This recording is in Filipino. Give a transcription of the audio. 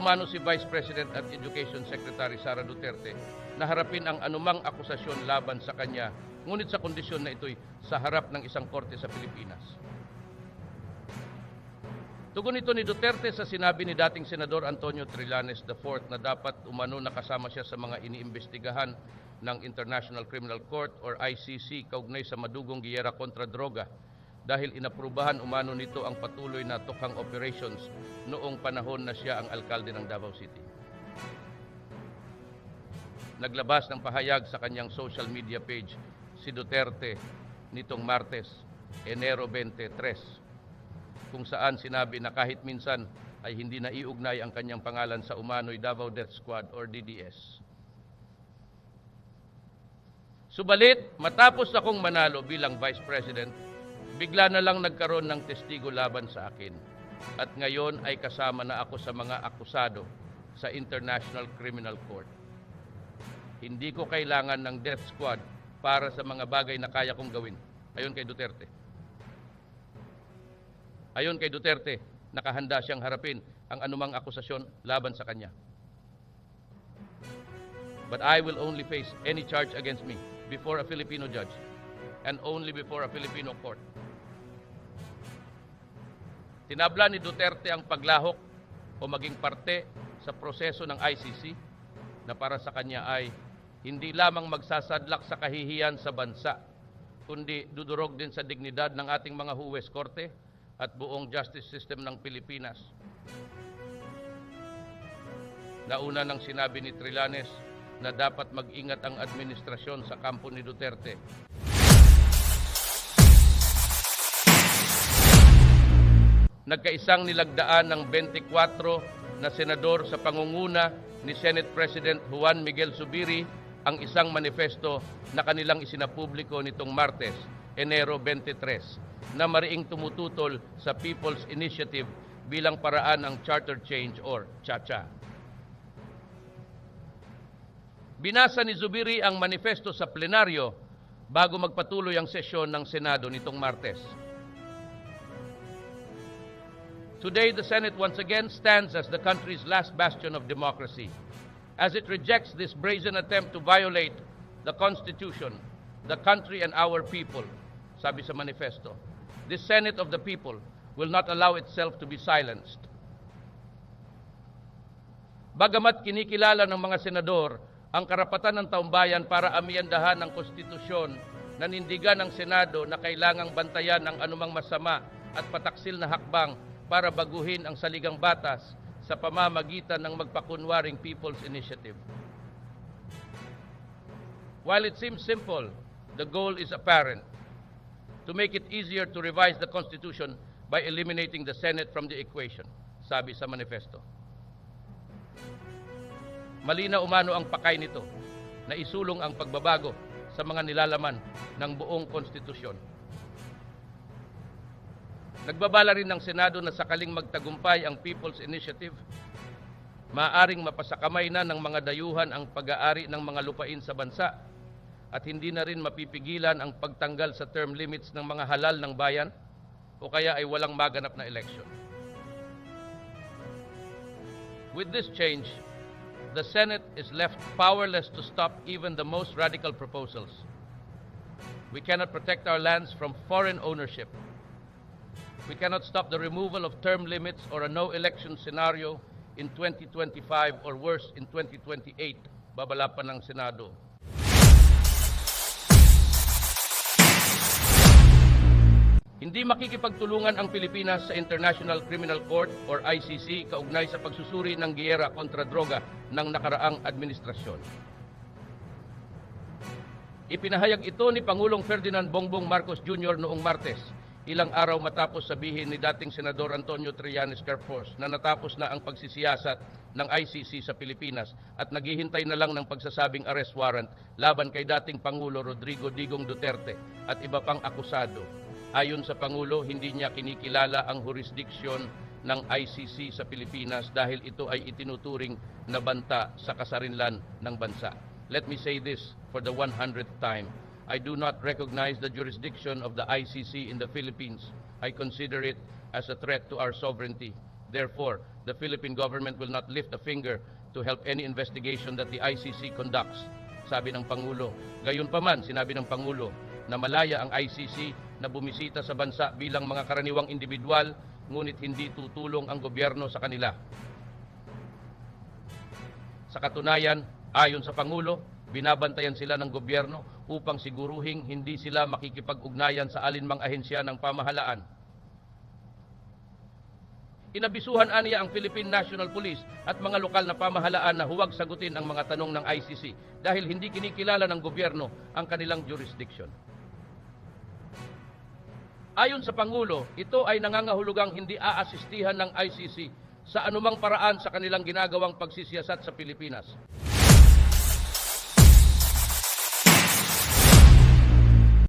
umano si Vice President at Education Secretary Sara Duterte na harapin ang anumang akusasyon laban sa kanya, ngunit sa kondisyon na ito'y sa harap ng isang korte sa Pilipinas. Tugon ito ni Duterte sa sinabi ni dating Senador Antonio Trillanes IV na dapat umano nakasama siya sa mga iniimbestigahan ng International Criminal Court or ICC kaugnay sa madugong giyera kontra droga dahil inaprubahan umano nito ang patuloy na tukhang operations noong panahon na siya ang alkalde ng Davao City. Naglabas ng pahayag sa kanyang social media page si Duterte nitong Martes, Enero 23, kung saan sinabi na kahit minsan ay hindi na iugnay ang kanyang pangalan sa umano'y Davao Death Squad or DDS. Subalit, matapos akong manalo bilang Vice President, bigla na lang nagkaroon ng testigo laban sa akin. At ngayon ay kasama na ako sa mga akusado sa International Criminal Court. Hindi ko kailangan ng death squad para sa mga bagay na kaya kong gawin. Ayon kay Duterte. Ayon kay Duterte, nakahanda siyang harapin ang anumang akusasyon laban sa kanya. But I will only face any charge against me before a Filipino judge and only before a Filipino court. Tinabla ni Duterte ang paglahok o maging parte sa proseso ng ICC na para sa kanya ay hindi lamang magsasadlak sa kahihiyan sa bansa, kundi dudurog din sa dignidad ng ating mga huwes korte at buong justice system ng Pilipinas. Nauna nang sinabi ni Trillanes na dapat mag-ingat ang administrasyon sa kampo ni Duterte. Nagkaisang nilagdaan ng 24 na senador sa pangunguna ni Senate President Juan Miguel Zubiri ang isang manifesto na kanilang isinapubliko nitong Martes, Enero 23, na mariing tumututol sa People's Initiative bilang paraan ng Charter Change or CHA-CHA. Binasa ni Zubiri ang manifesto sa plenaryo bago magpatuloy ang sesyon ng Senado nitong Martes. Today, the Senate once again stands as the country's last bastion of democracy, as it rejects this brazen attempt to violate the Constitution, the country and our people, sabi sa manifesto. This Senate of the people will not allow itself to be silenced. Bagamat kinikilala ng mga senador ang karapatan ng taumbayan para amiyandahan ng konstitusyon, nanindigan ng Senado na kailangang bantayan ang anumang masama at pataksil na hakbang para baguhin ang saligang batas sa pamamagitan ng magpakunwaring People's Initiative. While it seems simple, the goal is apparent: to make it easier to revise the Constitution by eliminating the Senate from the equation, sabi sa manifesto. Malinaw umano ang pakay nito na isulong ang pagbabago sa mga nilalaman ng buong konstitusyon. Nagbabala rin ng Senado na sakaling magtagumpay ang People's Initiative, maaaring mapasakamay na ng mga dayuhan ang pag-aari ng mga lupain sa bansa at hindi na rin mapipigilan ang pagtanggal sa term limits ng mga halal ng bayan o kaya ay walang maganap na eleksyon. With this change, the Senate is left powerless to stop even the most radical proposals. We cannot protect our lands from foreign ownership. We cannot stop the removal of term limits or a no-election scenario in 2025 or worse in 2028, babala pa ng Senado. Hindi makikipagtulungan ang Pilipinas sa International Criminal Court or ICC kaugnay sa pagsusuri ng giyera kontra droga ng nakaraang administrasyon. Ipinahayag ito ni Pangulong Ferdinand Bongbong Marcos Jr. noong Martes, ilang araw matapos sabihin ni dating Senador Antonio Trillanes IV na natapos na ang pagsisiyasat ng ICC sa Pilipinas at naghihintay na lang ng pagsasabing arrest warrant laban kay dating Pangulo Rodrigo Digong Duterte at iba pang akusado. Ayon sa Pangulo, hindi niya kinikilala ang jurisdiksyon ng ICC sa Pilipinas dahil ito ay itinuturing na banta sa kasarinlan ng bansa. Let me say this for the 100th time. I do not recognize the jurisdiction of the ICC in the Philippines. I consider it as a threat to our sovereignty, Therefore, the Philippine government will not lift a finger to help any investigation that the ICC conducts, sabi ng Pangulo. Gayunpaman, sinabi ng Pangulo na malaya ang ICC na bumisita sa bansa bilang mga karaniwang individual, ngunit hindi tutulong ang gobyerno sa kanila. Sa katunayan, ayon sa Pangulo, binabantayan sila ng gobyerno upang siguruhing hindi sila makikipag-ugnayan sa alinmang ahensya ng pamahalaan. Inabisuhan aniya ang Philippine National Police at mga lokal na pamahalaan na huwag sagutin ang mga tanong ng ICC dahil hindi kinikilala ng gobyerno ang kanilang jurisdiction. Ayon sa Pangulo, ito ay nangangahulugang hindi aasistihan ng ICC sa anumang paraan sa kanilang ginagawang pagsisiyasat sa Pilipinas.